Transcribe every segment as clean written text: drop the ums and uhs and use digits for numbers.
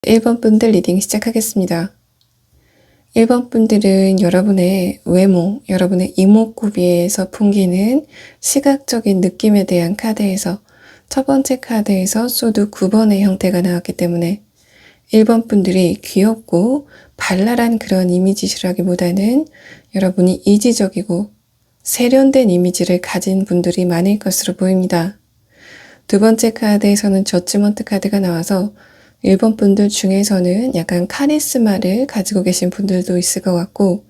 1번 분들 리딩 시작하겠습니다. 1번 분들은 여러분의 외모, 여러분의 이목구비에서 풍기는 시각적인 느낌에 대한 카드에서 첫 번째 카드에서 소드 9번의 형태가 나왔기 때문에 1번 분들이 귀엽고 발랄한 그런 이미지라기보다는 여러분이 이지적이고 세련된 이미지를 가진 분들이 많을 것으로 보입니다. 두 번째 카드에서는 저지먼트 카드가 나와서 1번 분들 중에서는 약간 카리스마를 가지고 계신 분들도 있을 것 같고,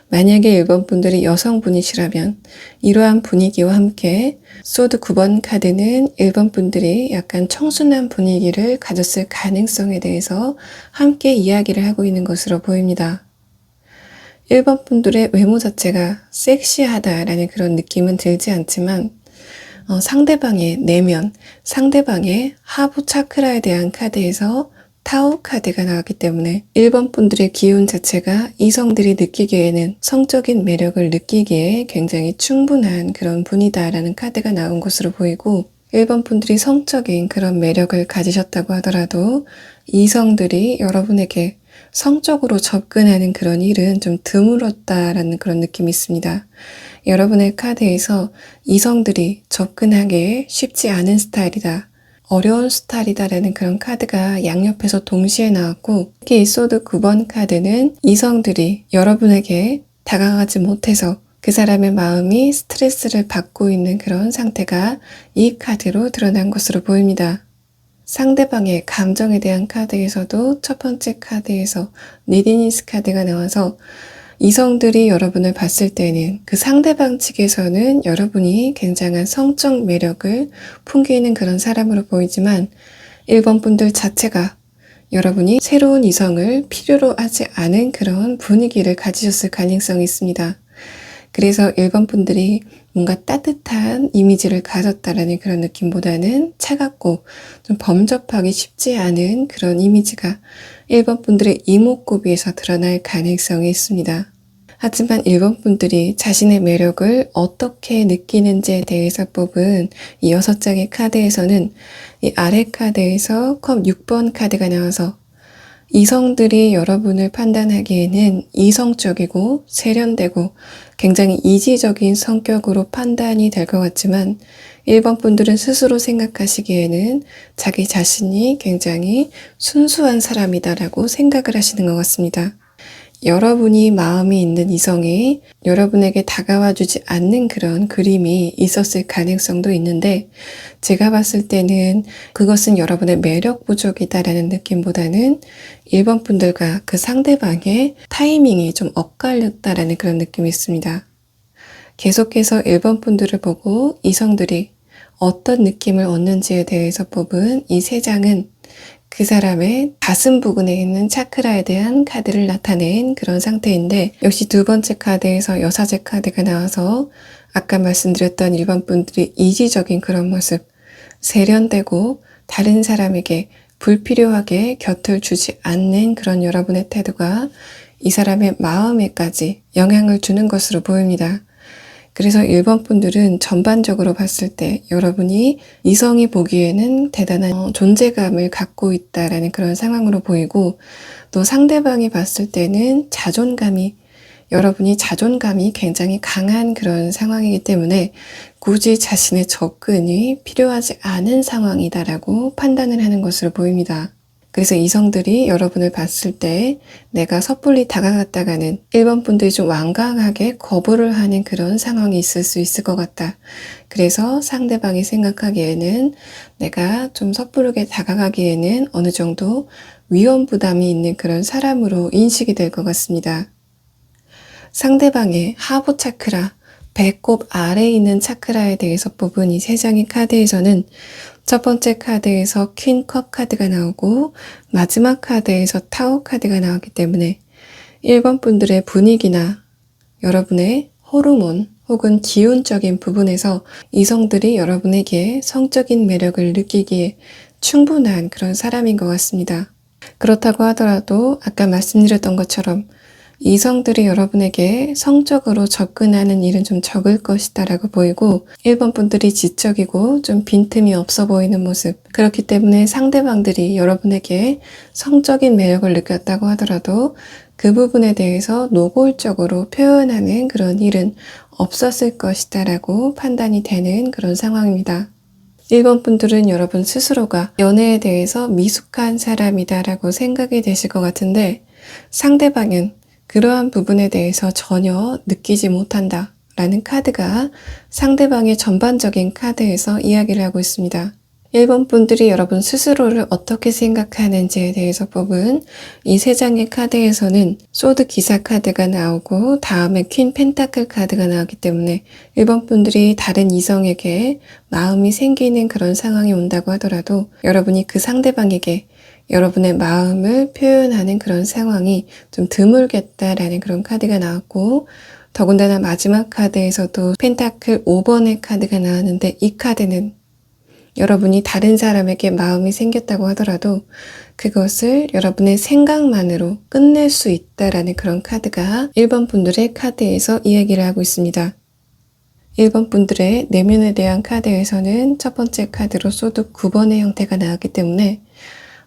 만약에 1번 분들이 여성분이시라면 이러한 분위기와 함께 소드 9번 카드는 1번 분들이 약간 청순한 분위기를 가졌을 가능성에 대해서 함께 이야기를 하고 있는 것으로 보입니다. 1번 분들의 외모 자체가 섹시하다라는 그런 느낌은 들지 않지만 상대방의 내면, 상대방의 하부 차크라에 대한 카드에서 타오 카드가 나왔기 때문에 1번 분들의 기운 자체가 이성들이 느끼기에는 성적인 매력을 느끼기에 굉장히 충분한 그런 분이다라는 카드가 나온 것으로 보이고, 1번 분들이 성적인 그런 매력을 가지셨다고 하더라도 이성들이 여러분에게 성적으로 접근하는 그런 일은 좀 드물었다라는 그런 느낌이 있습니다. 여러분의 카드에서 이성들이 접근하기에 쉽지 않은 스타일이다, 어려운 스타일이다라는 그런 카드가 양옆에서 동시에 나왔고, 특히 이 소드 9번 카드는 이성들이 여러분에게 다가가지 못해서 그 사람의 마음이 스트레스를 받고 있는 그런 상태가 이 카드로 드러난 것으로 보입니다. 상대방의 감정에 대한 카드에서도 첫 번째 카드에서 니디니스 카드가 나와서 이성들이 여러분을 봤을 때는 그 상대방 측에서는 여러분이 굉장한 성적 매력을 풍기는 그런 사람으로 보이지만 1번 분들 자체가 여러분이 새로운 이성을 필요로 하지 않은 그런 분위기를 가지셨을 가능성이 있습니다. 그래서 1번 분들이 뭔가 따뜻한 이미지를 가졌다라는 그런 느낌보다는 차갑고 좀 범접하기 쉽지 않은 그런 이미지가 1번 분들의 이목구비에서 드러날 가능성이 있습니다. 하지만 1번 분들이 자신의 매력을 어떻게 느끼는지에 대해서 뽑은 이 6장의 카드에서는 이 아래 카드에서 컵 6번 카드가 나와서 이성들이 여러분을 판단하기에는 이성적이고 세련되고 굉장히 이지적인 성격으로 판단이 될 것 같지만 1번 분들은 스스로 생각하시기에는 자기 자신이 굉장히 순수한 사람이다라고 생각을 하시는 것 같습니다. 여러분이 마음이 있는 이성이 여러분에게 다가와 주지 않는 그런 그림이 있었을 가능성도 있는데, 제가 봤을 때는 그것은 여러분의 매력 부족이다라는 느낌보다는 1번 분들과 그 상대방의 타이밍이 좀 엇갈렸다라는 그런 느낌이 있습니다. 계속해서 1번 분들을 보고 이성들이 어떤 느낌을 얻는지에 대해서 뽑은 이 3장은 그 사람의 가슴 부근에 있는 차크라에 대한 카드를 나타낸 그런 상태인데, 역시 두 번째 카드에서 여사제 카드가 나와서 아까 말씀드렸던 1번 분들이 이지적인 그런 모습, 세련되고 다른 사람에게 불필요하게 곁을 주지 않는 그런 여러분의 태도가 이 사람의 마음에까지 영향을 주는 것으로 보입니다. 그래서 1번 분들은 전반적으로 봤을 때 여러분이 이성이 보기에는 대단한 존재감을 갖고 있다라는 그런 상황으로 보이고, 또 상대방이 봤을 때는 여러분이 자존감이 굉장히 강한 그런 상황이기 때문에 굳이 자신의 접근이 필요하지 않은 상황이다라고 판단을 하는 것으로 보입니다. 그래서 이성들이 여러분을 봤을 때 내가 섣불리 다가갔다가는 1번 분들이 좀 완강하게 거부를 하는 그런 상황이 있을 수 있을 것 같다. 그래서 상대방이 생각하기에는 내가 좀 섣부르게 다가가기에는 어느 정도 위험 부담이 있는 그런 사람으로 인식이 될 것 같습니다. 상대방의 하부 차크라, 배꼽 아래에 있는 차크라에 대해서 뽑은 이 3장의 카드에서는 첫 번째 카드에서 퀸컵 카드가 나오고 마지막 카드에서 타워 카드가 나왔기 때문에 1번 분들의 분위기나 여러분의 호르몬 혹은 기운적인 부분에서 이성들이 여러분에게 성적인 매력을 느끼기에 충분한 그런 사람인 것 같습니다. 그렇다고 하더라도 아까 말씀드렸던 것처럼 이성들이 여러분에게 성적으로 접근하는 일은 좀 적을 것이다 라고 보이고 1번 분들이 지적이고 좀 빈틈이 없어 보이는 모습, 그렇기 때문에 상대방들이 여러분에게 성적인 매력을 느꼈다고 하더라도 그 부분에 대해서 노골적으로 표현하는 그런 일은 없었을 것이다 라고 판단이 되는 그런 상황입니다. 1번 분들은 여러분 스스로가 연애에 대해서 미숙한 사람이다 라고 생각이 되실 것 같은데 상대방은 그러한 부분에 대해서 전혀 느끼지 못한다 라는 카드가 상대방의 전반적인 카드에서 이야기를 하고 있습니다. 1번 분들이 여러분 스스로를 어떻게 생각하는지에 대해서 뽑은 이 세 장의 카드에서는 소드 기사 카드가 나오고 다음에 퀸 펜타클 카드가 나왔기 때문에 1번 분들이 다른 이성에게 마음이 생기는 그런 상황이 온다고 하더라도 여러분이 그 상대방에게 여러분의 마음을 표현하는 그런 상황이 좀 드물겠다라는 그런 카드가 나왔고, 더군다나 마지막 카드에서도 펜타클 5번의 카드가 나왔는데 이 카드는 여러분이 다른 사람에게 마음이 생겼다고 하더라도 그것을 여러분의 생각만으로 끝낼 수 있다라는 그런 카드가 1번 분들의 카드에서 이야기를 하고 있습니다. 1번 분들의 내면에 대한 카드에서는 첫 번째 카드로 소드 9번의 형태가 나왔기 때문에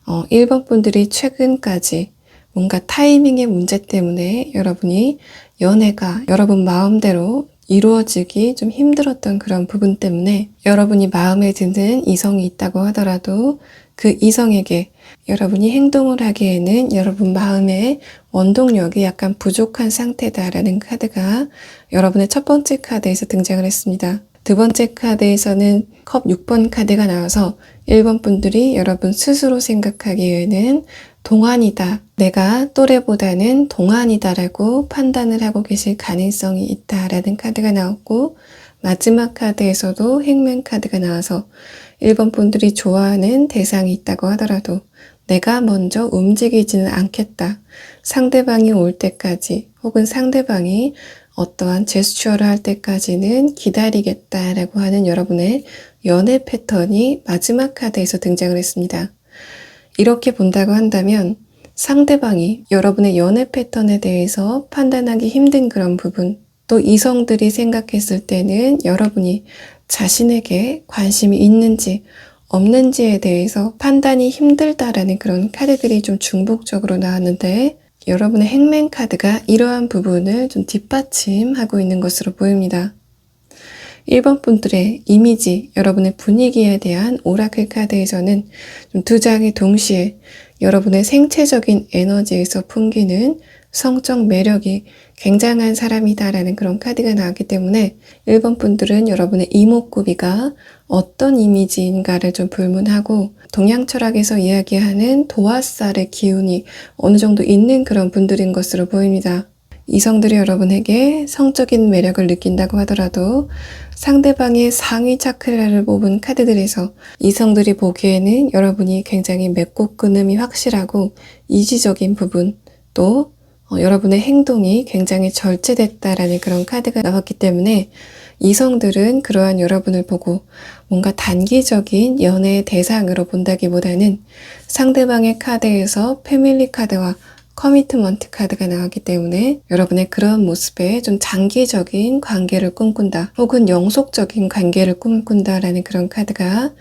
1번 분들이 최근까지 뭔가 타이밍의 문제 때문에 여러분이 연애가 여러분 마음대로 이루어지기 좀 힘들었던 그런 부분 때문에 여러분이 마음에 드는 이성이 있다고 하더라도 그 이성에게 여러분이 행동을 하기에는 여러분 마음의 원동력이 약간 부족한 상태다라는 카드가 여러분의 첫 번째 카드에서 등장을 했습니다. 두 번째 카드에서는 컵 6번 카드가 나와서 1번 분들이 여러분 스스로 생각하기에는 동안이다. 내가 또래보다는 동안이다라고 판단을 하고 계실 가능성이 있다라는 카드가 나왔고, 마지막 카드에서도 행맨 카드가 나와서 1번 분들이 좋아하는 대상이 있다고 하더라도 내가 먼저 움직이지는 않겠다. 상대방이 올 때까지 혹은 상대방이 어떠한 제스처를 할 때까지는 기다리겠다라고 하는 여러분의 연애 패턴이 마지막 카드에서 등장을 했습니다. 이렇게 본다고 한다면 상대방이 여러분의 연애 패턴에 대해서 판단하기 힘든 그런 부분, 또 이성들이 생각했을 때는 여러분이 자신에게 관심이 있는지 없는지에 대해서 판단이 힘들다라는 그런 카드들이 좀 중복적으로 나왔는데 여러분의 행맨 카드가 이러한 부분을 좀 뒷받침하고 있는 것으로 보입니다. 1번 분들의 이미지, 여러분의 분위기에 대한 오라클 카드에서는 좀 두 장이 동시에 여러분의 생체적인 에너지에서 풍기는 성적 매력이 굉장한 사람이다라는 그런 카드가 나왔기 때문에 1번 분들은 여러분의 이목구비가 어떤 이미지인가를 좀 불문하고 동양 철학에서 이야기하는 도화살의 기운이 어느 정도 있는 그런 분들인 것으로 보입니다. 이성들이 여러분에게 성적인 매력을 느낀다고 하더라도 상대방의 상위 차크라를 뽑은 카드들에서 이성들이 보기에는 여러분이 굉장히 맺고 끊음이 확실하고 이지적인 부분, 또 여러분의 행동이 굉장히 절제됐다라는 그런 카드가 나왔기 때문에 이성들은 그러한 여러분을 보고 뭔가 단기적인 연애의 대상으로 본다기보다는 상대방의 카드에서 패밀리 카드와 커미트먼트 카드가 나왔기 때문에 여러분의 그런 모습에 좀 장기적인 관계를 꿈꾼다 혹은 영속적인 관계를 꿈꾼다라는 그런 카드가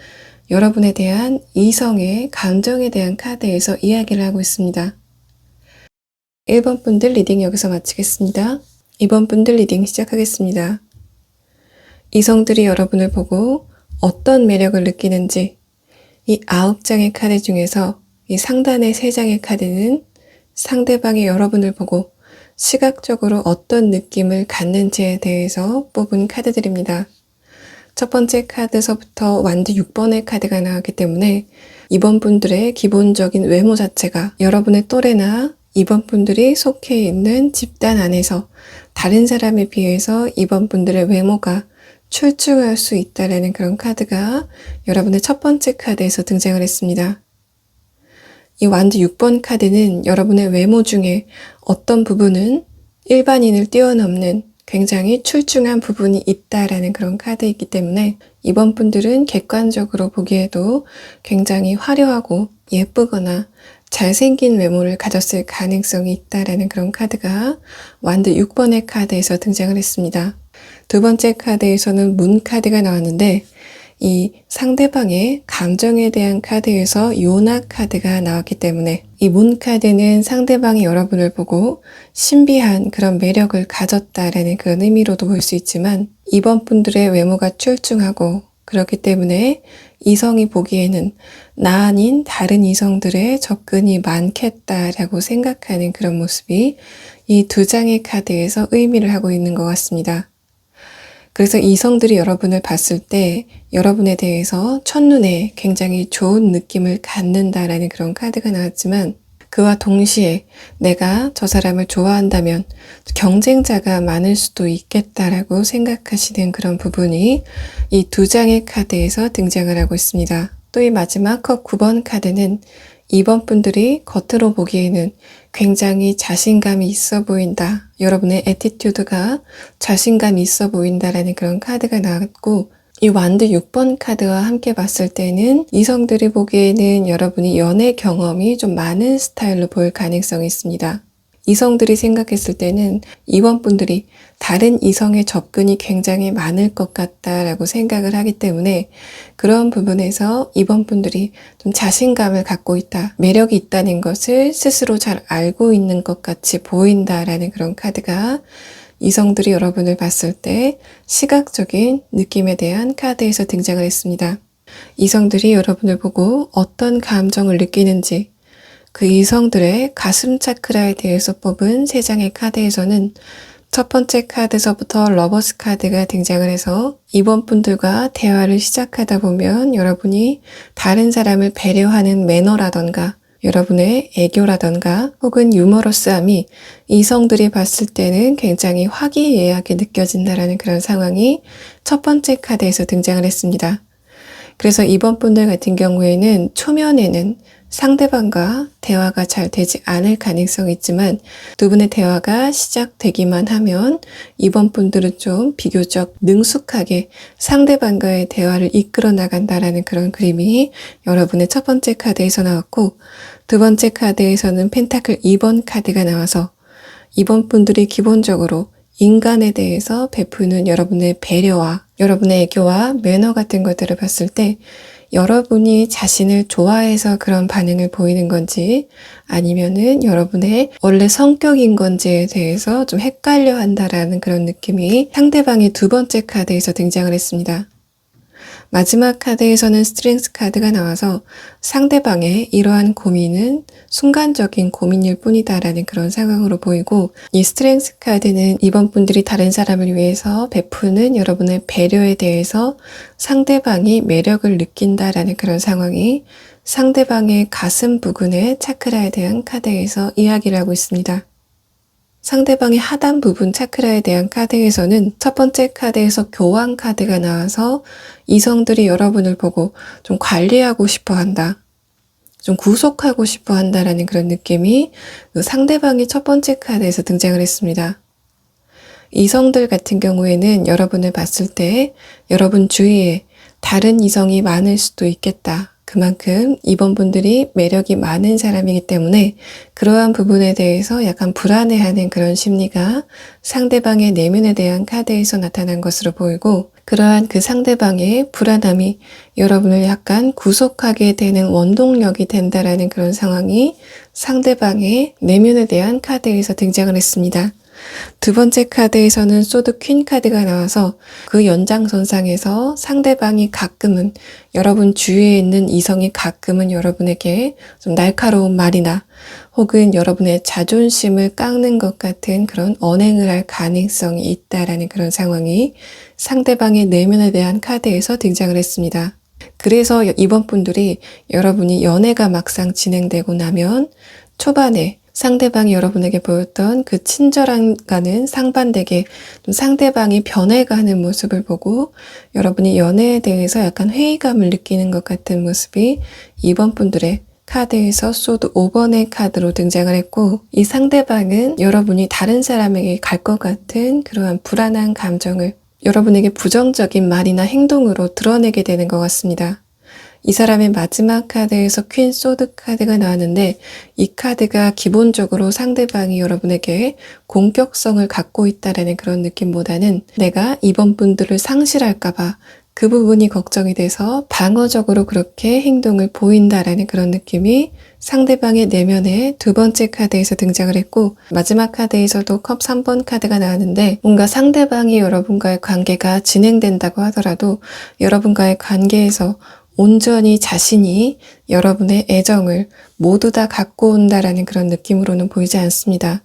여러분에 대한 이성의 감정에 대한 카드에서 이야기를 하고 있습니다. 1번 분들 리딩 여기서 마치겠습니다. 2번 분들 리딩 시작하겠습니다. 이성들이 여러분을 보고 어떤 매력을 느끼는지 이 9장의 카드 중에서 이 상단의 3장의 카드는 상대방이 여러분을 보고 시각적으로 어떤 느낌을 갖는지에 대해서 뽑은 카드들입니다. 첫 번째 카드서부터 완드 6번의 카드가 나왔기 때문에 이번 분들의 기본적인 외모 자체가 여러분의 또래나 이번 분들이 속해 있는 집단 안에서 다른 사람에 비해서 이번 분들의 외모가 출중할 수 있다라는 그런 카드가 여러분의 첫 번째 카드에서 등장을 했습니다. 이 완드 6번 카드는 여러분의 외모 중에 어떤 부분은 일반인을 뛰어넘는 굉장히 출중한 부분이 있다라는 그런 카드이기 때문에 이번 분들은 객관적으로 보기에도 굉장히 화려하고 예쁘거나 잘생긴 외모를 가졌을 가능성이 있다라는 그런 카드가 완드 6번의 카드에서 등장을 했습니다. 두 번째 카드에서는 문 카드가 나왔는데 이 상대방의 감정에 대한 카드에서 요나 카드가 나왔기 때문에 이 문 카드는 상대방이 여러분을 보고 신비한 그런 매력을 가졌다라는 그런 의미로도 볼 수 있지만 이번 분들의 외모가 출중하고 그렇기 때문에 이성이 보기에는 나 아닌 다른 이성들의 접근이 많겠다라고 생각하는 그런 모습이 이 두 장의 카드에서 의미를 하고 있는 것 같습니다. 그래서 이성들이 여러분을 봤을 때 여러분에 대해서 첫눈에 굉장히 좋은 느낌을 갖는다라는 그런 카드가 나왔지만 그와 동시에 내가 저 사람을 좋아한다면 경쟁자가 많을 수도 있겠다라고 생각하시는 그런 부분이 이 두 장의 카드에서 등장을 하고 있습니다. 또 이 마지막 컵 9번 카드는 이번 분들이 겉으로 보기에는 굉장히 자신감이 있어 보인다. 여러분의 애티튜드가 자신감이 있어 보인다라는 그런 카드가 나왔고 이 완드 6번 카드와 함께 봤을 때는 이성들이 보기에는 여러분이 연애 경험이 좀 많은 스타일로 보일 가능성이 있습니다. 이성들이 생각했을 때는 이번 분들이 다른 이성의 접근이 굉장히 많을 것 같다라고 생각을 하기 때문에 그런 부분에서 이번 분들이 좀 자신감을 갖고 있다, 매력이 있다는 것을 스스로 잘 알고 있는 것 같이 보인다라는 그런 카드가 이성들이 여러분을 봤을 때 시각적인 느낌에 대한 카드에서 등장을 했습니다. 이성들이 여러분을 보고 어떤 감정을 느끼는지 그 이성들의 가슴 차크라에 대해서 뽑은 세 장의 카드에서는 첫 번째 카드서부터 러버스 카드가 등장을 해서 이번 분들과 대화를 시작하다 보면 여러분이 다른 사람을 배려하는 매너라던가 여러분의 애교라던가 혹은 유머러스함이 이성들이 봤을 때는 굉장히 화기애애하게 느껴진다라는 그런 상황이 첫 번째 카드에서 등장을 했습니다. 그래서 이번 분들 같은 경우에는 초면에는 상대방과 대화가 잘 되지 않을 가능성이 있지만 두 분의 대화가 시작되기만 하면 이번 분들은 좀 비교적 능숙하게 상대방과의 대화를 이끌어 나간다라는 그런 그림이 여러분의 첫 번째 카드에서 나왔고 두 번째 카드에서는 펜타클 2번 카드가 나와서 이번 분들이 기본적으로 인간에 대해서 베푸는 여러분의 배려와 여러분의 애교와 매너 같은 것들을 봤을 때 여러분이 자신을 좋아해서 그런 반응을 보이는 건지 아니면은 여러분의 원래 성격인 건지에 대해서 좀 헷갈려 한다라는 그런 느낌이 상대방의 두 번째 카드에서 등장을 했습니다. 마지막 카드에서는 스트렝스 카드가 나와서 상대방의 이러한 고민은 순간적인 고민일 뿐이다라는 그런 상황으로 보이고 이 스트렝스 카드는 이번 분들이 다른 사람을 위해서 베푸는 여러분의 배려에 대해서 상대방이 매력을 느낀다라는 그런 상황이 상대방의 가슴 부근의 차크라에 대한 카드에서 이야기를 하고 있습니다. 상대방의 하단 부분 차크라에 대한 카드에서는 첫 번째 카드에서 교황 카드가 나와서 이성들이 여러분을 보고 좀 관리하고 싶어 한다. 좀 구속하고 싶어 한다라는 그런 느낌이 상대방의 첫 번째 카드에서 등장을 했습니다. 이성들 같은 경우에는 여러분을 봤을 때 여러분 주위에 다른 이성이 많을 수도 있겠다. 그만큼 이번 분들이 매력이 많은 사람이기 때문에 그러한 부분에 대해서 약간 불안해하는 그런 심리가 상대방의 내면에 대한 카드에서 나타난 것으로 보이고 그러한 그 상대방의 불안함이 여러분을 약간 구속하게 되는 원동력이 된다라는 그런 상황이 상대방의 내면에 대한 카드에서 등장을 했습니다. 두 번째 카드에서는 소드 퀸 카드가 나와서 그 연장선상에서 상대방이 가끔은 여러분 주위에 있는 이성이 가끔은 여러분에게 좀 날카로운 말이나 혹은 여러분의 자존심을 깎는 것 같은 그런 언행을 할 가능성이 있다라는 그런 상황이 상대방의 내면에 대한 카드에서 등장을 했습니다. 그래서 이번 분들이 여러분이 연애가 막상 진행되고 나면 초반에 상대방이 여러분에게 보였던 그 친절함과는 상반되게 좀 상대방이 변해가는 모습을 보고 여러분이 연애에 대해서 약간 회의감을 느끼는 것 같은 모습이 이번 분들의 카드에서 소드 5번의 카드로 등장을 했고 이 상대방은 여러분이 다른 사람에게 갈 것 같은 그러한 불안한 감정을 여러분에게 부정적인 말이나 행동으로 드러내게 되는 것 같습니다. 이 사람의 마지막 카드에서 퀸 소드 카드가 나왔는데 이 카드가 기본적으로 상대방이 여러분에게 공격성을 갖고 있다라는 그런 느낌보다는 내가 이번 분들을 상실할까봐 그 부분이 걱정이 돼서 방어적으로 그렇게 행동을 보인다라는 그런 느낌이 상대방의 내면의 두 번째 카드에서 등장을 했고, 마지막 카드에서도 컵 3번 카드가 나왔는데 뭔가 상대방이 여러분과의 관계가 진행된다고 하더라도 여러분과의 관계에서 온전히 자신이 여러분의 애정을 모두 다 갖고 온다라는 그런 느낌으로는 보이지 않습니다.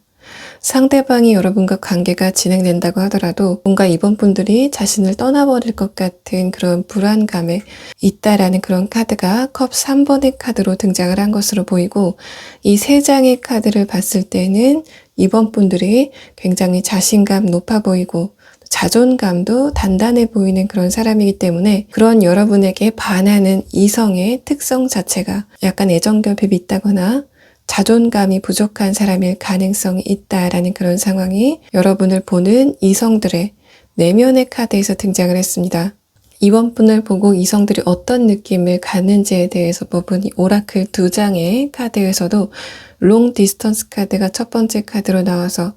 상대방이 여러분과 관계가 진행된다고 하더라도 뭔가 이번 분들이 자신을 떠나버릴 것 같은 그런 불안감에 있다라는 그런 카드가 컵 3번의 카드로 등장을 한 것으로 보이고, 이 세 장의 카드를 봤을 때는 이번 분들이 굉장히 자신감 높아 보이고 자존감도 단단해 보이는 그런 사람이기 때문에 그런 여러분에게 반하는 이성의 특성 자체가 약간 애정결핍이 있다거나 자존감이 부족한 사람일 가능성이 있다라는 그런 상황이 여러분을 보는 이성들의 내면의 카드에서 등장을 했습니다. 이번 분을 보고 이성들이 어떤 느낌을 갖는지에 대해서 뽑은 이 오라클 두 장의 카드에서도 롱 디스턴스 카드가 첫 번째 카드로 나와서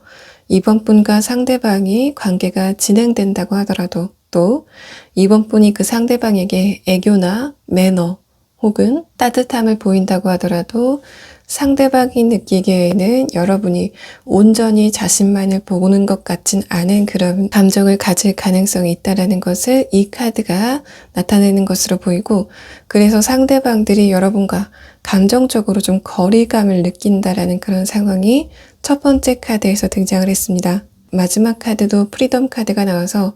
이번 분과 상대방이 관계가 진행된다고 하더라도, 또 이번 분이 그 상대방에게 애교나 매너 혹은 따뜻함을 보인다고 하더라도 상대방이 느끼기에는 여러분이 온전히 자신만을 보는 것 같진 않은 그런 감정을 가질 가능성이 있다는 것을 이 카드가 나타내는 것으로 보이고, 그래서 상대방들이 여러분과 감정적으로 좀 거리감을 느낀다라는 그런 상황이 첫 번째 카드에서 등장을 했습니다. 마지막 카드도 프리덤 카드가 나와서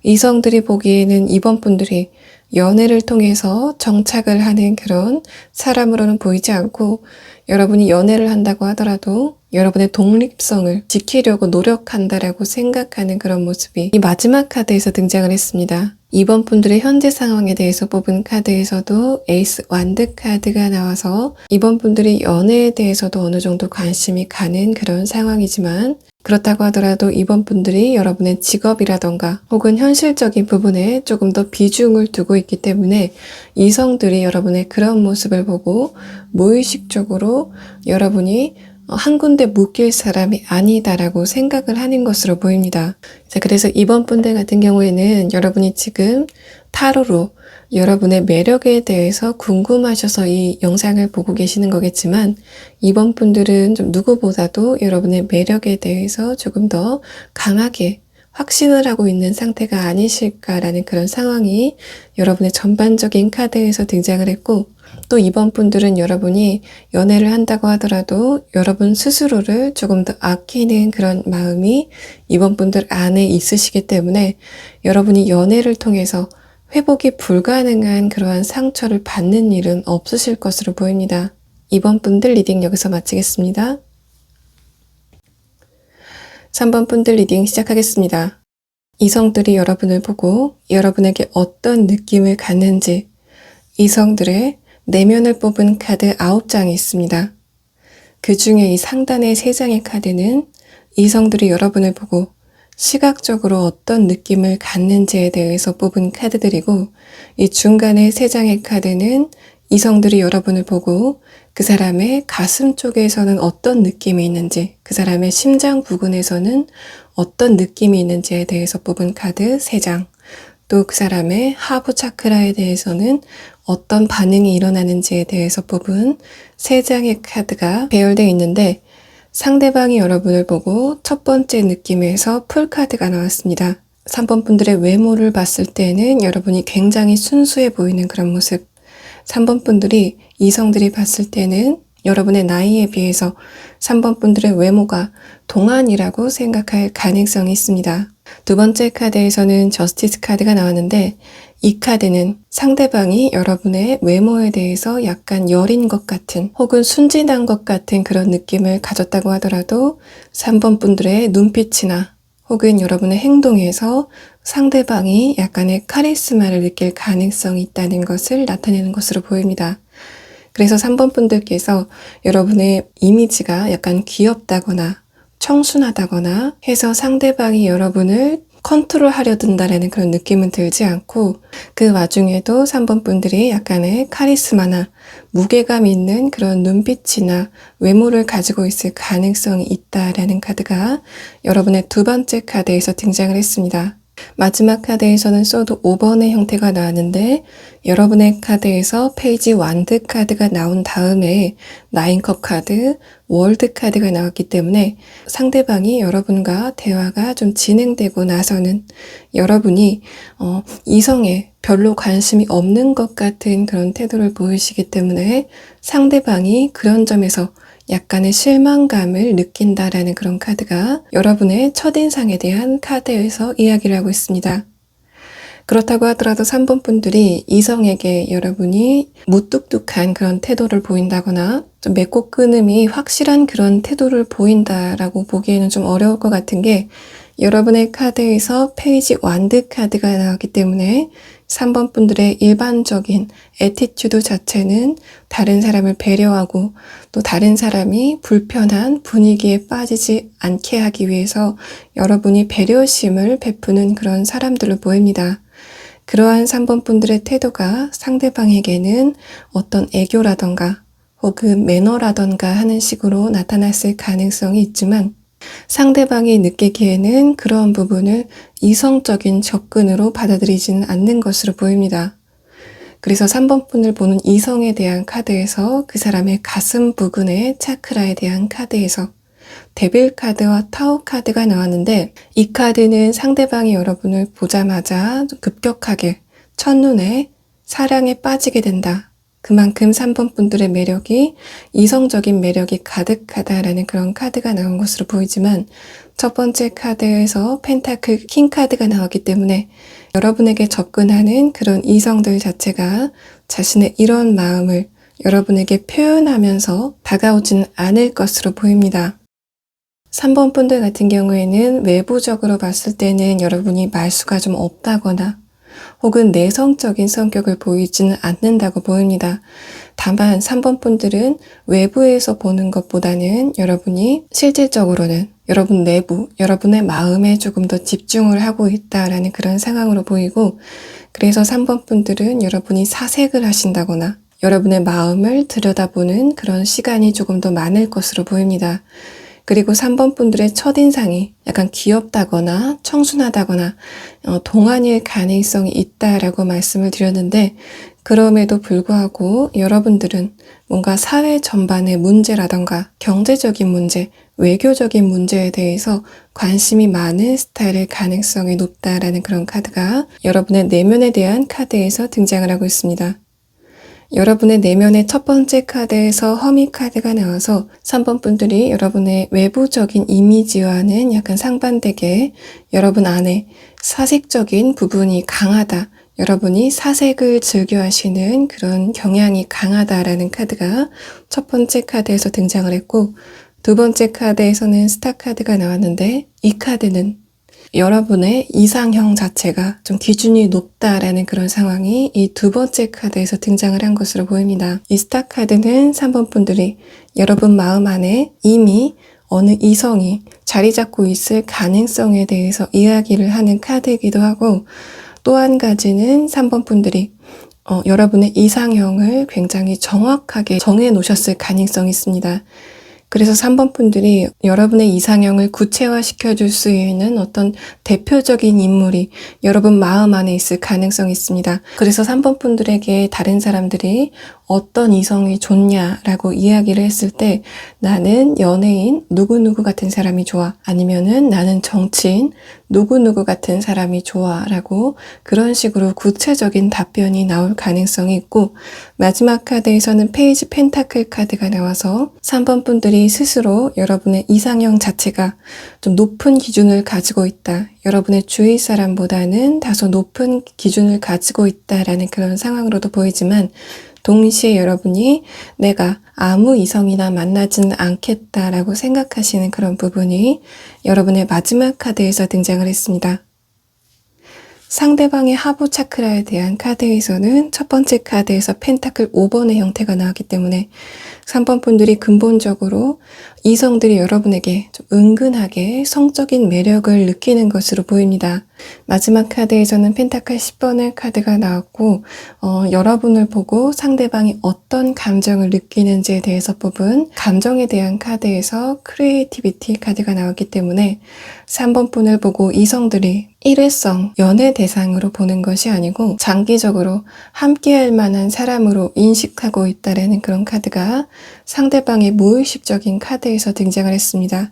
이성들이 보기에는 이번 분들이 연애를 통해서 정착을 하는 그런 사람으로는 보이지 않고, 여러분이 연애를 한다고 하더라도 여러분의 독립성을 지키려고 노력한다라고 생각하는 그런 모습이 이 마지막 카드에서 등장을 했습니다. 이번 분들의 현재 상황에 대해서 뽑은 카드에서도 에이스 완드 카드가 나와서 이번 분들이 연애에 대해서도 어느 정도 관심이 가는 그런 상황이지만, 그렇다고 하더라도 이번 분들이 여러분의 직업이라던가 혹은 현실적인 부분에 조금 더 비중을 두고 있기 때문에 이성들이 여러분의 그런 모습을 보고 무의식적으로 여러분이 한 군데 묶일 사람이 아니다라고 생각을 하는 것으로 보입니다. 그래서 이번 분들 같은 경우에는 여러분이 지금 타로로 여러분의 매력에 대해서 궁금하셔서 이 영상을 보고 계시는 거겠지만, 이번 분들은 좀 누구보다도 여러분의 매력에 대해서 조금 더 강하게 확신을 하고 있는 상태가 아니실까라는 그런 상황이 여러분의 전반적인 카드에서 등장을 했고, 또 이번 분들은 여러분이 연애를 한다고 하더라도 여러분 스스로를 조금 더 아끼는 그런 마음이 이번 분들 안에 있으시기 때문에 여러분이 연애를 통해서 회복이 불가능한 그러한 상처를 받는 일은 없으실 것으로 보입니다. 이번 분들 리딩 여기서 마치겠습니다. 3번 분들 리딩 시작하겠습니다. 이성들이 여러분을 보고 여러분에게 어떤 느낌을 갖는지 이성들의 내면을 뽑은 카드 9장이 있습니다. 그 중에 이 상단의 3장의 카드는 이성들이 여러분을 보고 시각적으로 어떤 느낌을 갖는지에 대해서 뽑은 카드들이고, 이 중간의 3장의 카드는 이성들이 여러분을 보고 그 사람의 가슴 쪽에서는 어떤 느낌이 있는지, 그 사람의 심장 부근에서는 어떤 느낌이 있는지에 대해서 뽑은 카드 3장, 또 그 사람의 하부 차크라에 대해서는 어떤 반응이 일어나는지에 대해서 뽑은 3장의 카드가 배열되어 있는데, 상대방이 여러분을 보고 첫 번째 느낌에서 풀카드가 나왔습니다. 3번 분들의 외모를 봤을 때는 여러분이 굉장히 순수해 보이는 그런 모습, 3번 분들이 이성들이 봤을 때는 여러분의 나이에 비해서 3번 분들의 외모가 동안이라고 생각할 가능성이 있습니다. 두 번째 카드에서는 저스티스 카드가 나왔는데, 이 카드는 상대방이 여러분의 외모에 대해서 약간 여린 것 같은 혹은 순진한 것 같은 그런 느낌을 가졌다고 하더라도 3번 분들의 눈빛이나 혹은 여러분의 행동에서 상대방이 약간의 카리스마를 느낄 가능성이 있다는 것을 나타내는 것으로 보입니다. 그래서 3번 분들께서 여러분의 이미지가 약간 귀엽다거나 청순하다거나 해서 상대방이 여러분을 컨트롤하려 든다라는 그런 느낌은 들지 않고 그 와중에도 3번 분들이 약간의 카리스마나 무게감 있는 그런 눈빛이나 외모를 가지고 있을 가능성이 있다라는 카드가 여러분의 두 번째 카드에서 등장을 했습니다. 마지막 카드에서는 소드 5번의 형태가 나왔는데 여러분의 카드에서 페이지 완드 카드가 나온 다음에 9컵 카드, 월드 카드가 나왔기 때문에 상대방이 여러분과 대화가 좀 진행되고 나서는 여러분이 이성에 별로 관심이 없는 것 같은 그런 태도를 보이시기 때문에 상대방이 그런 점에서 약간의 실망감을 느낀다라는 그런 카드가 여러분의 첫인상에 대한 카드에서 이야기를 하고 있습니다. 그렇다고 하더라도 3번 분들이 이성에게 여러분이 무뚝뚝한 그런 태도를 보인다거나 좀 맺고 끊음이 확실한 그런 태도를 보인다라고 보기에는 좀 어려울 것 같은 게 여러분의 카드에서 페이지 완드 카드가 나왔기 때문에 3번 분들의 일반적인 애티튜드 자체는 다른 사람을 배려하고 또 다른 사람이 불편한 분위기에 빠지지 않게 하기 위해서 여러분이 배려심을 베푸는 그런 사람들로 보입니다. 그러한 3번 분들의 태도가 상대방에게는 어떤 애교라던가 혹은 매너라던가 하는 식으로 나타났을 가능성이 있지만 상대방이 느끼기에는 그런 부분을 이성적인 접근으로 받아들이지는 않는 것으로 보입니다. 그래서 3번 분을 보는 이성에 대한 카드에서 그 사람의 가슴 부근의 차크라에 대한 카드에서 데빌 카드와 타워 카드가 나왔는데 이 카드는 상대방이 여러분을 보자마자 급격하게 첫눈에 사랑에 빠지게 된다. 그만큼 3번 분들의 매력이 이성적인 매력이 가득하다라는 그런 카드가 나온 것으로 보이지만 첫 번째 카드에서 펜타클 킹 카드가 나왔기 때문에 여러분에게 접근하는 그런 이성들 자체가 자신의 이런 마음을 여러분에게 표현하면서 다가오지는 않을 것으로 보입니다. 3번 분들 같은 경우에는 외부적으로 봤을 때는 여러분이 말수가 좀 없다거나 혹은 내성적인 성격을 보이지는 않는다고 보입니다. 다만 3번 분들은 외부에서 보는 것보다는 여러분이 실질적으로는 여러분 내부, 여러분의 마음에 조금 더 집중을 하고 있다라는 그런 상황으로 보이고 그래서 3번 분들은 여러분이 사색을 하신다거나 여러분의 마음을 들여다보는 그런 시간이 조금 더 많을 것으로 보입니다. 그리고 3번 분들의 첫인상이 약간 귀엽다거나 청순하다거나 동안일 가능성이 있다라고 말씀을 드렸는데 그럼에도 불구하고 여러분들은 뭔가 사회 전반의 문제라던가 경제적인 문제, 외교적인 문제에 대해서 관심이 많은 스타일의 가능성이 높다라는 그런 카드가 여러분의 내면에 대한 카드에서 등장을 하고 있습니다. 여러분의 내면의 첫 번째 카드에서 허미 카드가 나와서 3번 분들이 여러분의 외부적인 이미지와는 약간 상반되게 여러분 안에 사색적인 부분이 강하다. 여러분이 사색을 즐겨 하시는 그런 경향이 강하다라는 카드가 첫 번째 카드에서 등장을 했고 두 번째 카드에서는 스타 카드가 나왔는데 이 카드는 여러분의 이상형 자체가 좀 기준이 높다라는 그런 상황이 이 두 번째 카드에서 등장을 한 것으로 보입니다. 이 스타 카드는 3번 분들이 여러분 마음 안에 이미 어느 이성이 자리 잡고 있을 가능성에 대해서 이야기를 하는 카드이기도 하고 또 한 가지는 3번 분들이 여러분의 이상형을 굉장히 정확하게 정해 놓으셨을 가능성이 있습니다. 그래서 3번 분들이 여러분의 이상형을 구체화시켜 줄 수 있는 어떤 대표적인 인물이 여러분 마음 안에 있을 가능성이 있습니다. 그래서 3번 분들에게 다른 사람들이 어떤 이성이 좋냐라고 이야기를 했을 때 나는 연예인 누구누구 같은 사람이 좋아 아니면은 나는 정치인 누구누구 같은 사람이 좋아 라고 그런 식으로 구체적인 답변이 나올 가능성이 있고 마지막 카드에서는 페이지 펜타클 카드가 나와서 3번 분들이 스스로 여러분의 이상형 자체가 좀 높은 기준을 가지고 있다. 여러분의 주위 사람보다는 다소 높은 기준을 가지고 있다라는 그런 상황으로도 보이지만 동시에 여러분이 내가 아무 이성이나 만나지는 않겠다라고 생각하시는 그런 부분이 여러분의 마지막 카드에서 등장을 했습니다. 상대방의 하부 차크라에 대한 카드에서는 첫 번째 카드에서 펜타클 5번의 형태가 나왔기 때문에 3번 분들이 근본적으로 이성들이 여러분에게 좀 은근하게 성적인 매력을 느끼는 것으로 보입니다. 마지막 카드에서는 펜타클 10번의 카드가 나왔고 여러분을 보고 상대방이 어떤 감정을 느끼는지에 대해서 뽑은 감정에 대한 카드에서 크리에이티비티 카드가 나왔기 때문에 3번 분을 보고 이성들이 일회성 연애 대상으로 보는 것이 아니고 장기적으로 함께할 만한 사람으로 인식하고 있다는 그런 카드가 상대방의 무의식적인 카드에서 등장을 했습니다.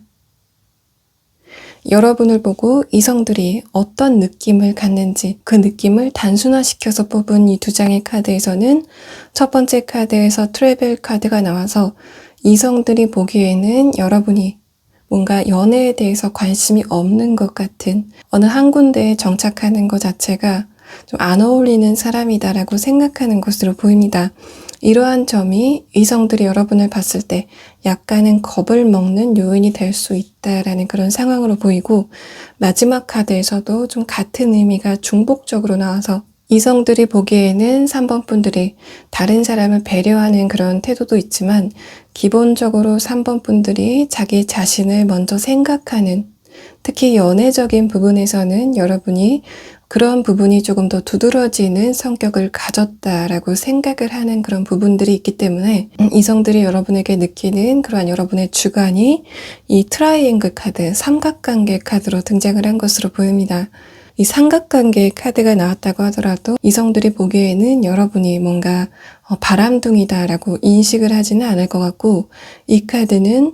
여러분을 보고 이성들이 어떤 느낌을 갖는지 그 느낌을 단순화시켜서 뽑은 이 두 장의 카드에서는 첫 번째 카드에서 트래벨 카드가 나와서 이성들이 보기에는 여러분이 뭔가 연애에 대해서 관심이 없는 것 같은 어느 한 군데에 정착하는 것 자체가 좀 안 어울리는 사람이다라고 생각하는 것으로 보입니다. 이러한 점이 이성들이 여러분을 봤을 때 약간은 겁을 먹는 요인이 될 수 있다라는 그런 상황으로 보이고 마지막 카드에서도 좀 같은 의미가 중복적으로 나와서 이성들이 보기에는 3번 분들이 다른 사람을 배려하는 그런 태도도 있지만 기본적으로 3번 분들이 자기 자신을 먼저 생각하는 특히 연애적인 부분에서는 여러분이 그런 부분이 조금 더 두드러지는 성격을 가졌다라고 생각을 하는 그런 부분들이 있기 때문에 이성들이 여러분에게 느끼는 그러한 여러분의 주관이 이 트라이앵글 카드, 삼각관계 카드로 등장을 한 것으로 보입니다. 이 삼각관계 카드가 나왔다고 하더라도 이성들이 보기에는 여러분이 뭔가 바람둥이다라고 인식을 하지는 않을 것 같고 이 카드는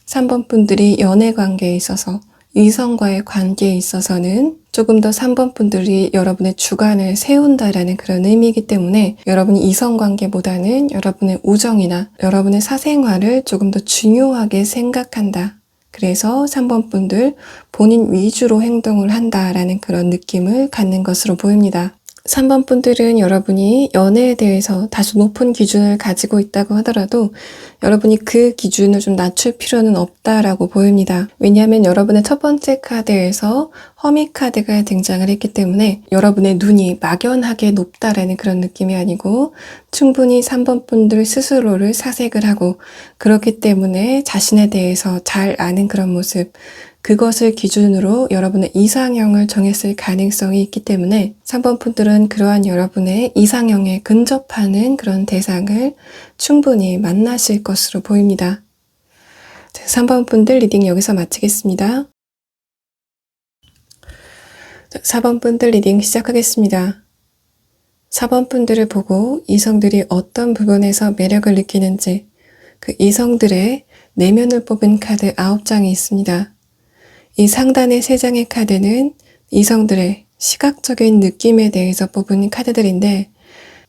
3번 분들이 연애 관계에 있어서 이성과의 관계에 있어서는 조금 더 3번 분들이 여러분의 주관을 세운다라는 그런 의미이기 때문에 여러분이 이성관계보다는 여러분의 우정이나 여러분의 사생활을 조금 더 중요하게 생각한다. 그래서 3번 분들 본인 위주로 행동을 한다라는 그런 느낌을 갖는 것으로 보입니다. 3번 분들은 여러분이 연애에 대해서 다소 높은 기준을 가지고 있다고 하더라도 여러분이 그 기준을 좀 낮출 필요는 없다라고 보입니다. 왜냐하면 여러분의 첫 번째 카드에서 허미 카드가 등장을 했기 때문에 여러분의 눈이 막연하게 높다라는 그런 느낌이 아니고 충분히 3번 분들 스스로를 사색을 하고 그렇기 때문에 자신에 대해서 잘 아는 그런 모습 그것을 기준으로 여러분의 이상형을 정했을 가능성이 있기 때문에 3번 분들은 그러한 여러분의 이상형에 근접하는 그런 대상을 충분히 만나실 것으로 보입니다. 3번 분들 리딩 여기서 마치겠습니다. 4번 분들 리딩 시작하겠습니다. 4번 분들을 보고 이성들이 어떤 부분에서 매력을 느끼는지 그 이성들의 내면을 뽑은 카드 9장이 있습니다. 이 상단의 3장의 카드는 이성들의 시각적인 느낌에 대해서 뽑은 카드들인데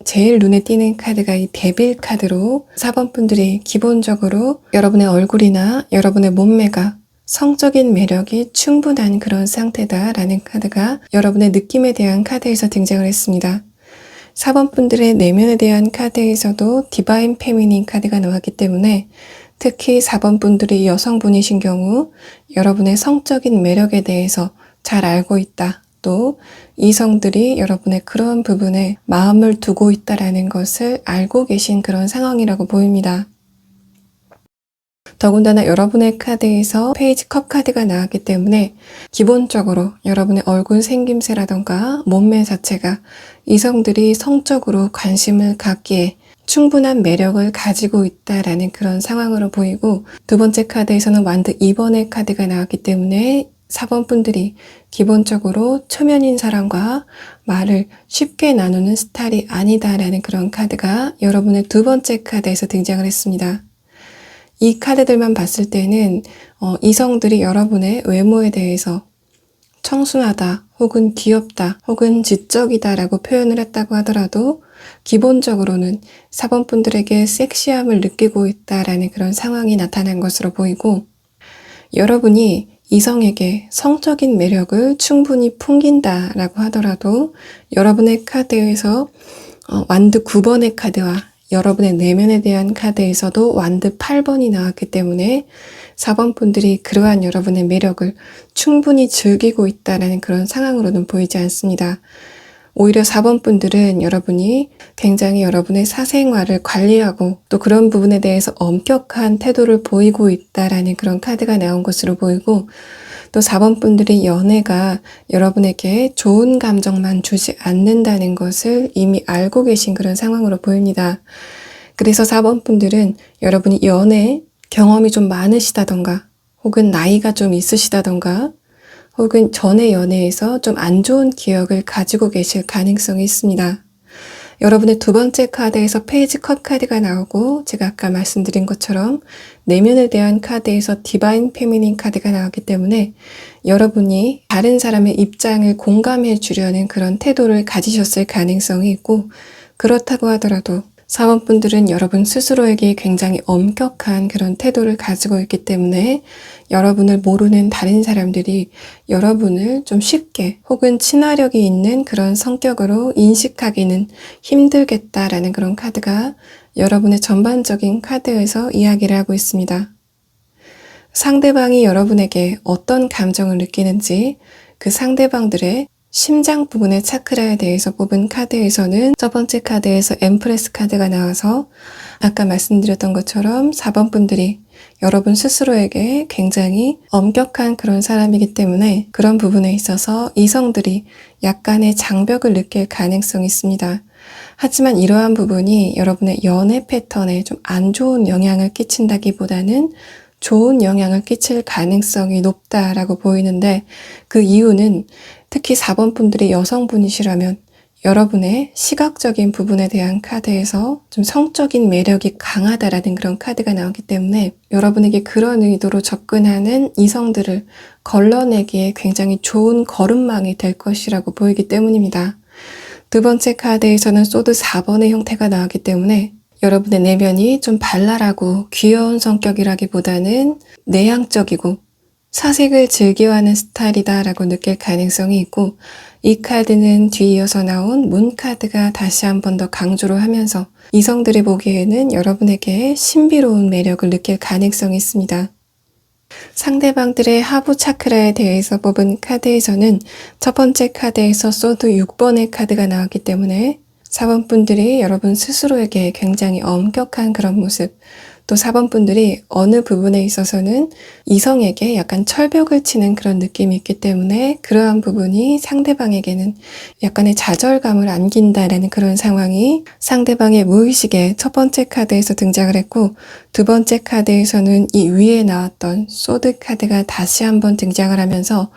제일 눈에 띄는 카드가 이 데빌 카드로 4번 분들이 기본적으로 여러분의 얼굴이나 여러분의 몸매가 성적인 매력이 충분한 그런 상태다라는 카드가 여러분의 느낌에 대한 카드에서 등장을 했습니다. 4번 분들의 내면에 대한 카드에서도 디바인 페미닌 카드가 나왔기 때문에 특히 4번 분들이 여성분이신 경우 여러분의 성적인 매력에 대해서 잘 알고 있다. 또 이성들이 여러분의 그런 부분에 마음을 두고 있다라는 것을 알고 계신 그런 상황이라고 보입니다. 더군다나 여러분의 카드에서 페이지 컵 카드가 나왔기 때문에 기본적으로 여러분의 얼굴 생김새라던가 몸매 자체가 이성들이 성적으로 관심을 갖기에 충분한 매력을 가지고 있다라는 그런 상황으로 보이고 두 번째 카드에서는 완드 2번의 카드가 나왔기 때문에 4번 분들이 기본적으로 초면인 사람과 말을 쉽게 나누는 스타일이 아니다라는 그런 카드가 여러분의 두 번째 카드에서 등장을 했습니다. 이 카드들만 봤을 때는 이성들이 여러분의 외모에 대해서 청순하다 혹은 귀엽다 혹은 지적이다 라고 표현을 했다고 하더라도 기본적으로는 4번 분들에게 섹시함을 느끼고 있다라는 그런 상황이 나타난 것으로 보이고 여러분이 이성에게 성적인 매력을 충분히 풍긴다라고 하더라도 여러분의 카드에서 완드 9번의 카드와 여러분의 내면에 대한 카드에서도 완드 8번이 나왔기 때문에 4번 분들이 그러한 여러분의 매력을 충분히 즐기고 있다는 그런 상황으로는 보이지 않습니다. 오히려 4번 분들은 여러분이 굉장히 여러분의 사생활을 관리하고 또 그런 부분에 대해서 엄격한 태도를 보이고 있다라는 그런 카드가 나온 것으로 보이고, 또 4번 분들이 연애가 여러분에게 좋은 감정만 주지 않는다는 것을 이미 알고 계신 그런 상황으로 보입니다. 그래서 4번 분들은 여러분이 연애 경험이 좀 많으시다던가 혹은 나이가 좀 있으시다던가 혹은 전의 연애에서 좀 안 좋은 기억을 가지고 계실 가능성이 있습니다. 여러분의 두 번째 카드에서 페이지 컵 카드가 나오고, 제가 아까 말씀드린 것처럼 내면에 대한 카드에서 디바인 페미닌 카드가 나왔기 때문에 여러분이 다른 사람의 입장을 공감해 주려는 그런 태도를 가지셨을 가능성이 있고, 그렇다고 하더라도 4번 분들은 여러분 스스로에게 굉장히 엄격한 그런 태도를 가지고 있기 때문에 여러분을 모르는 다른 사람들이 여러분을 좀 쉽게 혹은 친화력이 있는 그런 성격으로 인식하기는 힘들겠다라는 그런 카드가 여러분의 전반적인 카드에서 이야기를 하고 있습니다. 상대방이 여러분에게 어떤 감정을 느끼는지 그 상대방들의 심장 부분의 차크라에 대해서 뽑은 카드에서는 첫 번째 카드에서 엠프레스 카드가 나와서 아까 말씀드렸던 것처럼 4번 분들이 여러분 스스로에게 굉장히 엄격한 그런 사람이기 때문에 그런 부분에 있어서 이성들이 약간의 장벽을 느낄 가능성이 있습니다. 하지만 이러한 부분이 여러분의 연애 패턴에 좀 안 좋은 영향을 끼친다기보다는 좋은 영향을 끼칠 가능성이 높다라고 보이는데, 그 이유는 특히 4번 분들이 여성분이시라면 여러분의 시각적인 부분에 대한 카드에서 좀 성적인 매력이 강하다라는 그런 카드가 나오기 때문에 여러분에게 그런 의도로 접근하는 이성들을 걸러내기에 굉장히 좋은 걸음망이 될 것이라고 보이기 때문입니다. 두 번째 카드에서는 소드 4번의 형태가 나왔기 때문에 여러분의 내면이 좀 발랄하고 귀여운 성격이라기보다는 내향적이고 사색을 즐겨하는 스타일이다라고 느낄 가능성이 있고, 이 카드는 뒤이어서 나온 문 카드가 다시 한 번 더 강조를 하면서 이성들이 보기에는 여러분에게 신비로운 매력을 느낄 가능성이 있습니다. 상대방들의 하부 차크라에 대해서 뽑은 카드에서는 첫 번째 카드에서 소드 6번의 카드가 나왔기 때문에 4번 분들이 여러분 스스로에게 굉장히 엄격한 그런 모습, 또 4번 분들이 어느 부분에 있어서는 이성에게 약간 철벽을 치는 그런 느낌이 있기 때문에 그러한 부분이 상대방에게는 약간의 좌절감을 안긴다라는 그런 상황이 상대방의 무의식에 첫 번째 카드에서 등장을 했고, 두 번째 카드에서는 이 위에 나왔던 소드 카드가 다시 한번 등장을 하면서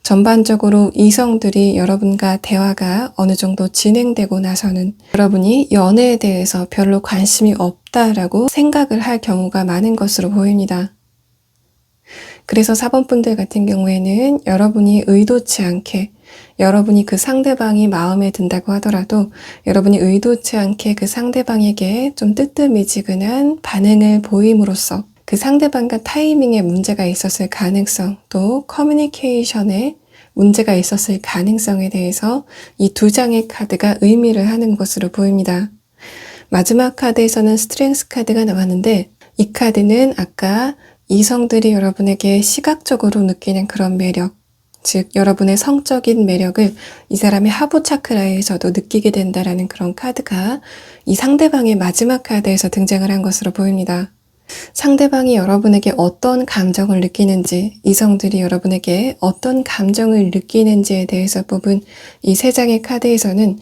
전반적으로 이성들이 여러분과 대화가 어느 정도 진행되고 나서는 여러분이 연애에 대해서 별로 관심이 없다라고 생각을 할 경우가 많은 것으로 보입니다. 그래서 4번 분들 같은 경우에는 여러분이 의도치 않게, 여러분이 그 상대방이 마음에 든다고 하더라도 여러분이 의도치 않게 그 상대방에게 좀 뜨뜻미지근한 반응을 보임으로써 그 상대방과 타이밍에 문제가 있었을 가능성, 또 커뮤니케이션에 문제가 있었을 가능성에 대해서 이 두 장의 카드가 의미를 하는 것으로 보입니다. 마지막 카드에서는 스트렝스 카드가 나왔는데, 이 카드는 아까 이성들이 여러분에게 시각적으로 느끼는 그런 매력, 즉 여러분의 성적인 매력을 이 사람의 하부 차크라에서도 느끼게 된다라는 그런 카드가 이 상대방의 마지막 카드에서 등장을 한 것으로 보입니다. 상대방이 여러분에게 어떤 감정을 느끼는지, 이성들이 여러분에게 어떤 감정을 느끼는지에 대해서 뽑은 이 세 장의 카드에서는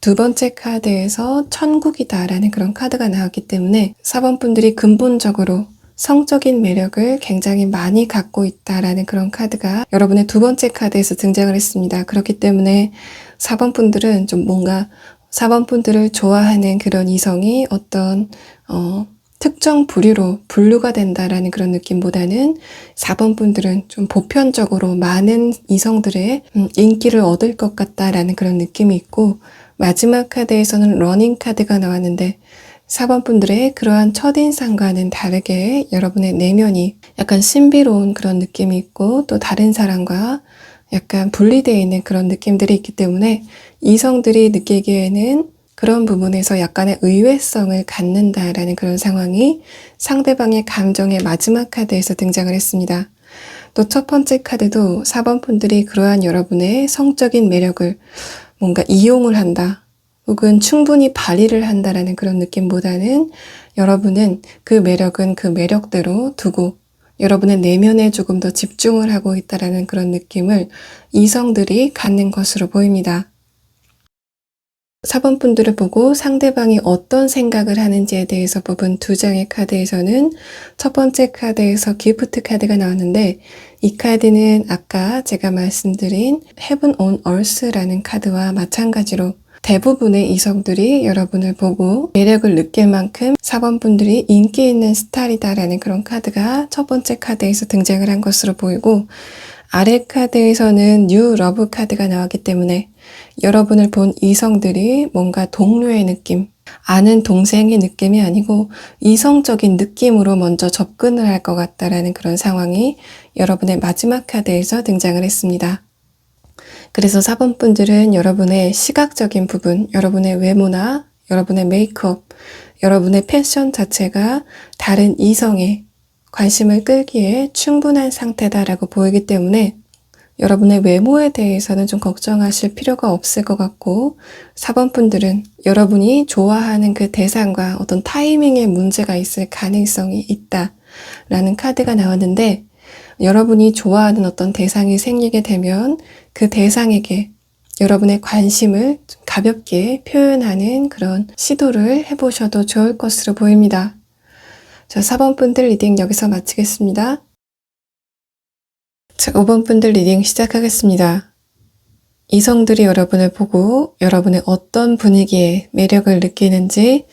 두 번째 카드에서 천국이다라는 그런 카드가 나왔기 때문에 4번 분들이 근본적으로 성적인 매력을 굉장히 많이 갖고 있다라는 그런 카드가 여러분의 두 번째 카드에서 등장을 했습니다. 그렇기 때문에 4번 분들은 좀 뭔가 4번 분들을 좋아하는 그런 이성이 어떤 특정 부류로 분류가 된다라는 그런 느낌보다는 4번 분들은 좀 보편적으로 많은 이성들의 인기를 얻을 것 같다라는 그런 느낌이 있고, 마지막 카드에서는 러닝 카드가 나왔는데 4번 분들의 그러한 첫인상과는 다르게 여러분의 내면이 약간 신비로운 그런 느낌이 있고, 또 다른 사람과 약간 분리되어 있는 그런 느낌들이 있기 때문에 이성들이 느끼기에는 그런 부분에서 약간의 의외성을 갖는다라는 그런 상황이 상대방의 감정의 마지막 카드에서 등장을 했습니다. 또 첫 번째 카드도 4번 분들이 그러한 여러분의 성적인 매력을 뭔가 이용을 한다, 혹은 충분히 발휘를 한다라는 그런 느낌보다는 여러분은 그 매력은 그 매력대로 두고 여러분의 내면에 조금 더 집중을 하고 있다라는 그런 느낌을 이성들이 갖는 것으로 보입니다. 4번 분들을 보고 상대방이 어떤 생각을 하는지에 대해서 뽑은 두 장의 카드에서는 첫 번째 카드에서 기프트 카드가 나왔는데, 이 카드는 아까 제가 말씀드린 Heaven on Earth라는 카드와 마찬가지로 대부분의 이성들이 여러분을 보고 매력을 느낄 만큼 4번 분들이 인기 있는 스타일이다라는 그런 카드가 첫 번째 카드에서 등장을 한 것으로 보이고, 아래 카드에서는 뉴 러브 카드가 나왔기 때문에 여러분을 본 이성들이 뭔가 동료의 느낌, 아는 동생의 느낌이 아니고 이성적인 느낌으로 먼저 접근을 할 것 같다라는 그런 상황이 여러분의 마지막 카드에서 등장을 했습니다. 그래서 4번 분들은 여러분의 시각적인 부분, 여러분의 외모나 여러분의 메이크업, 여러분의 패션 자체가 다른 이성의 관심을 끌기에 충분한 상태다라고 보이기 때문에 여러분의 외모에 대해서는 좀 걱정하실 필요가 없을 것 같고, 4번 분들은 여러분이 좋아하는 그 대상과 어떤 타이밍에 문제가 있을 가능성이 있다라는 카드가 나왔는데, 여러분이 좋아하는 어떤 대상이 생기게 되면 그 대상에게 여러분의 관심을 좀 가볍게 표현하는 그런 시도를 해보셔도 좋을 것으로 보입니다. 자, 4번 분들 리딩 여기서 마치겠습니다. 자, 5번 분들 리딩 시작하겠습니다. 이성들이 여러분을 보고 여러분의 어떤 분위기에 매력을 느끼는지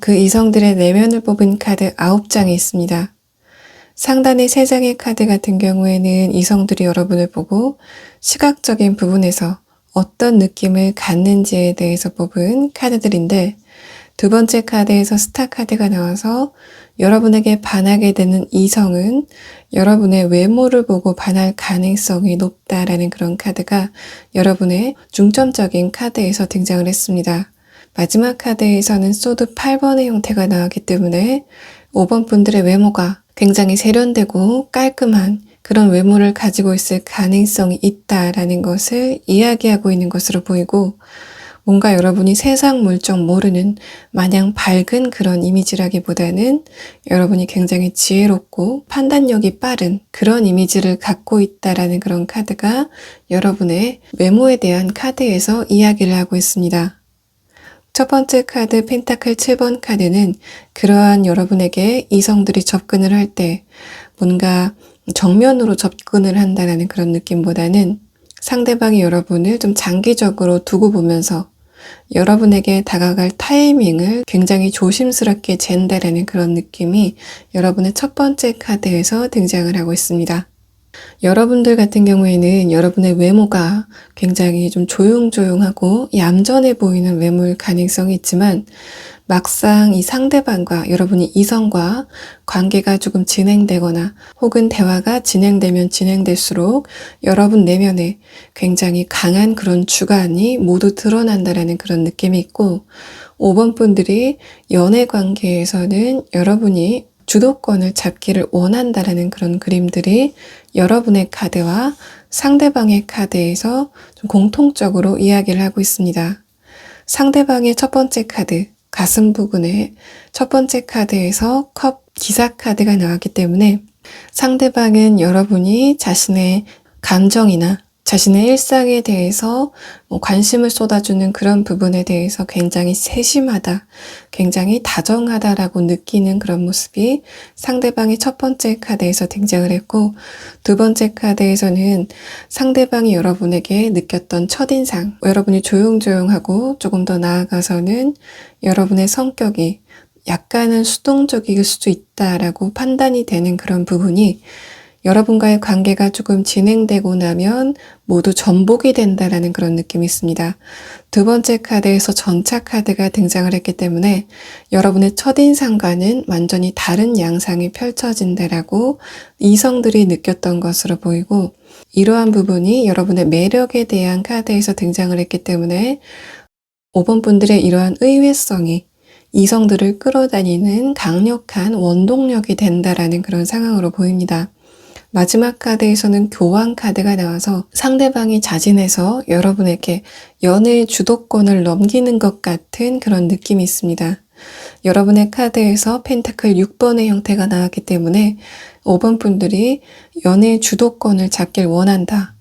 그 이성들의 내면을 뽑은 카드 9장이 있습니다. 상단의 3장의 카드 같은 경우에는 이성들이 여러분을 보고 시각적인 부분에서 어떤 느낌을 갖는지에 대해서 뽑은 카드들인데, 두 번째 카드에서 스타 카드가 나와서 여러분에게 반하게 되는 이성은 여러분의 외모를 보고 반할 가능성이 높다라는 그런 카드가 여러분의 중점적인 카드에서 등장을 했습니다. 마지막 카드에서는 소드 8번의 형태가 나왔기 때문에 5번 분들의 외모가 굉장히 세련되고 깔끔한 그런 외모를 가지고 있을 가능성이 있다라는 것을 이야기하고 있는 것으로 보이고, 뭔가 여러분이 세상 물정 모르는 마냥 밝은 그런 이미지라기보다는 여러분이 굉장히 지혜롭고 판단력이 빠른 그런 이미지를 갖고 있다라는 그런 카드가 여러분의 외모에 대한 카드에서 이야기를 하고 있습니다. 첫 번째 카드 펜타클 7번 카드는 그러한 여러분에게 이성들이 접근을 할 때 뭔가 정면으로 접근을 한다는 그런 느낌보다는 상대방이 여러분을 좀 장기적으로 두고 보면서 여러분에게 다가갈 타이밍을 굉장히 조심스럽게 잰다라는 그런 느낌이 여러분의 첫 번째 카드에서 등장을 하고 있습니다. 여러분들 같은 경우에는 여러분의 외모가 굉장히 좀 조용조용하고 얌전해 보이는 외모일 가능성이 있지만, 막상 이 상대방과 여러분이 이성과 관계가 조금 진행되거나 혹은 대화가 진행되면 진행될수록 여러분 내면에 굉장히 강한 그런 주관이 모두 드러난다라는 그런 느낌이 있고, 5번 분들이 연애 관계에서는 여러분이 주도권을 잡기를 원한다라는 그런 그림들이 여러분의 카드와 상대방의 카드에서 좀 공통적으로 이야기를 하고 있습니다. 상대방의 첫 번째 카드, 가슴 부분에 첫 번째 카드에서 컵 기사 카드가 나왔기 때문에 상대방은 여러분이 자신의 감정이나 자신의 일상에 대해서 관심을 쏟아주는 그런 부분에 대해서 굉장히 세심하다, 굉장히 다정하다라고 느끼는 그런 모습이 상대방의 첫 번째 카드에서 등장을 했고, 두 번째 카드에서는 상대방이 여러분에게 느꼈던 첫인상, 여러분이 조용조용하고 조금 더 나아가서는 여러분의 성격이 약간은 수동적일 수도 있다라고 판단이 되는 그런 부분이 여러분과의 관계가 조금 진행되고 나면 모두 전복이 된다라는 그런 느낌이 있습니다. 두 번째 카드에서 전차 카드가 등장을 했기 때문에 여러분의 첫인상과는 완전히 다른 양상이 펼쳐진다라고 이성들이 느꼈던 것으로 보이고, 이러한 부분이 여러분의 매력에 대한 카드에서 등장을 했기 때문에 5번 분들의 이러한 의외성이 이성들을 끌어다니는 강력한 원동력이 된다라는 그런 상황으로 보입니다. 마지막 카드에서는 교환 카드가 나와서 상대방이 자진해서 여러분에게 연애의 주도권을 넘기는 것 같은 그런 느낌이 있습니다. 여러분의 카드에서 펜타클 6번의 형태가 나왔기 때문에 5번 분들이 연애의 주도권을 잡길 원한다.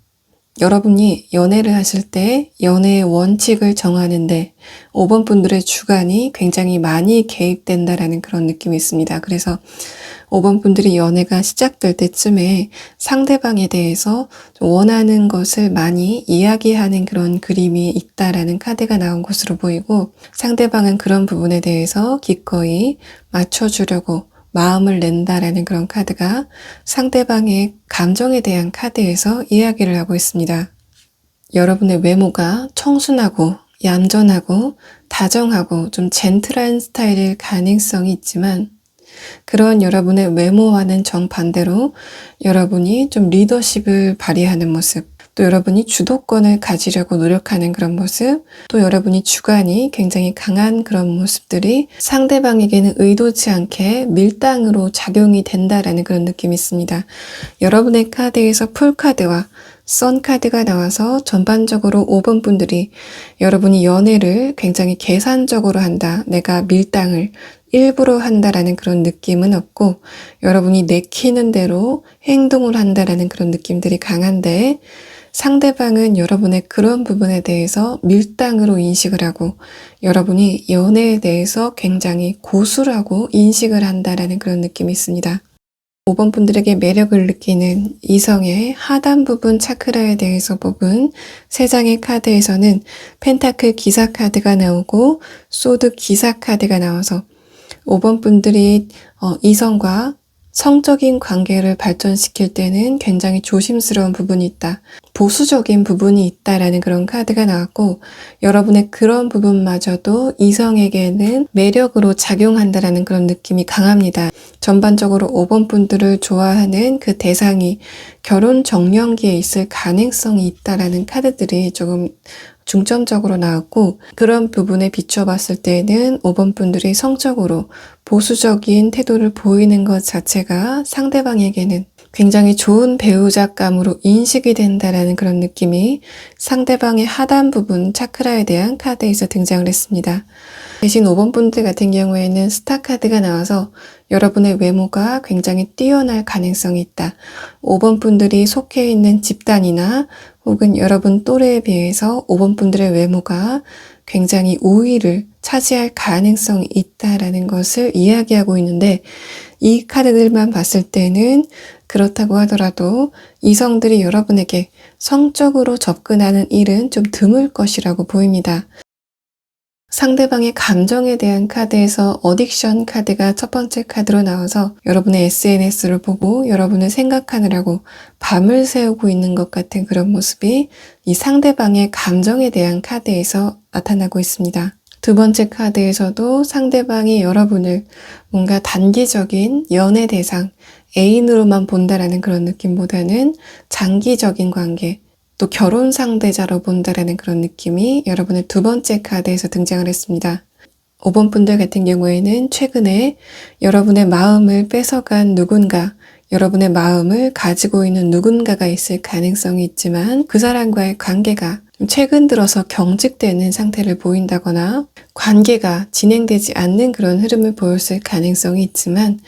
여러분이 연애를 하실 때 연애의 원칙을 정하는데 5번 분들의 주관이 굉장히 많이 개입된다라는 그런 느낌이 있습니다. 그래서 5번 분들이 연애가 시작될 때쯤에 상대방에 대해서 원하는 것을 많이 이야기하는 그런 그림이 있다라는 카드가 나온 것으로 보이고, 상대방은 그런 부분에 대해서 기꺼이 맞춰주려고 마음을 낸다라는 그런 카드가 상대방의 감정에 대한 카드에서 이야기를 하고 있습니다. 여러분의 외모가 청순하고 얌전하고 다정하고 좀 젠틀한 스타일일 가능성이 있지만, 그런 여러분의 외모와는 정반대로 여러분이 좀 리더십을 발휘하는 모습, 또 여러분이 주도권을 가지려고 노력하는 그런 모습, 또 여러분이 주관이 굉장히 강한 그런 모습들이 상대방에게는 의도치 않게 밀당으로 작용이 된다라는 그런 느낌이 있습니다. 여러분의 카드에서 풀카드와 선카드가 나와서 전반적으로 5번 분들이 여러분이 연애를 굉장히 계산적으로 한다, 내가 밀당을 일부러 한다라는 그런 느낌은 없고, 여러분이 내키는 대로 행동을 한다라는 그런 느낌들이 강한데, 상대방은 여러분의 그런 부분에 대해서 밀당으로 인식을 하고, 여러분이 연애에 대해서 굉장히 고수라고 인식을 한다라는 그런 느낌이 있습니다. 5번 분들에게 매력을 느끼는 이성의 하단 부분 차크라에 대해서 뽑은 3장의 카드에서는 펜타클 기사 카드가 나오고 소드 기사 카드가 나와서 5번 분들이 이성과 성적인 관계를 발전시킬 때는 굉장히 조심스러운 부분이 있다, 보수적인 부분이 있다라는 그런 카드가 나왔고, 여러분의 그런 부분마저도 이성에게는 매력으로 작용한다라는 그런 느낌이 강합니다. 전반적으로 5번 분들을 좋아하는 그 대상이 결혼 정년기에 있을 가능성이 있다라는 카드들이 조금 중점적으로 나왔고, 그런 부분에 비춰봤을 때는 5번 분들이 성적으로 보수적인 태도를 보이는 것 자체가 상대방에게는 굉장히 좋은 배우자감으로 인식이 된다라는 그런 느낌이 상대방의 하단 부분 차크라에 대한 카드에서 등장을 했습니다. 대신 5번 분들 같은 경우에는 스타 카드가 나와서 여러분의 외모가 굉장히 뛰어날 가능성이 있다, 5번 분들이 속해 있는 집단이나 혹은 여러분 또래에 비해서 5번 분들의 외모가 굉장히 우위를 차지할 가능성이 있다라는 것을 이야기하고 있는데, 이 카드들만 봤을 때는 그렇다고 하더라도 이성들이 여러분에게 성적으로 접근하는 일은 좀 드물 것이라고 보입니다. 상대방의 감정에 대한 카드에서 어딕션 카드가 첫 번째 카드로 나와서 여러분의 SNS를 보고 여러분을 생각하느라고 밤을 새우고 있는 것 같은 그런 모습이 이 상대방의 감정에 대한 카드에서 나타나고 있습니다. 두 번째 카드에서도 상대방이 여러분을 뭔가 단기적인 연애 대상, 애인으로만 본다라는 그런 느낌보다는 장기적인 관계, 또 결혼 상대자로 본다라는 그런 느낌이 여러분의 두 번째 카드에서 등장을 했습니다. 5번 분들 같은 경우에는 최근에 여러분의 마음을 뺏어간 누군가, 여러분의 마음을 가지고 있는 누군가가 있을 가능성이 있지만, 그 사람과의 관계가 최근 들어서 경직되는 상태를 보인다거나 관계가 진행되지 않는 그런 흐름을 보였을 가능성이 있지만,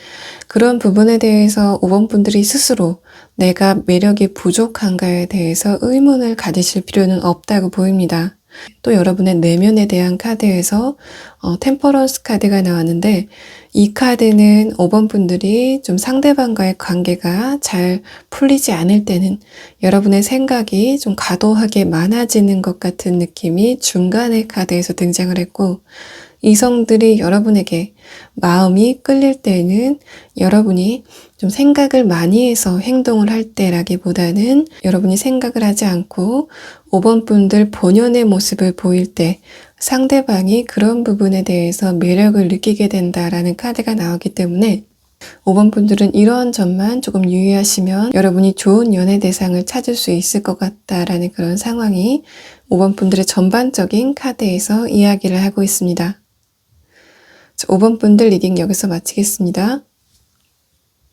그런 부분에 대해서 5번 분들이 스스로 내가 매력이 부족한가에 대해서 의문을 가지실 필요는 없다고 보입니다. 또 여러분의 내면에 대한 카드에서 템퍼런스 카드가 나왔는데, 이 카드는 5번 분들이 좀 상대방과의 관계가 잘 풀리지 않을 때는 여러분의 생각이 좀 과도하게 많아지는 것 같은 느낌이 중간의 카드에서 등장을 했고, 이성들이 여러분에게 마음이 끌릴 때는 여러분이 좀 생각을 많이 해서 행동을 할 때라기보다는 여러분이 생각을 하지 않고 5번 분들 본연의 모습을 보일 때 상대방이 그런 부분에 대해서 매력을 느끼게 된다라는 카드가 나오기 때문에 5번 분들은 이러한 점만 조금 유의하시면 여러분이 좋은 연애 대상을 찾을 수 있을 것 같다라는 그런 상황이 5번 분들의 전반적인 카드에서 이야기를 하고 있습니다. 5번 분들 리딩 여기서 마치겠습니다.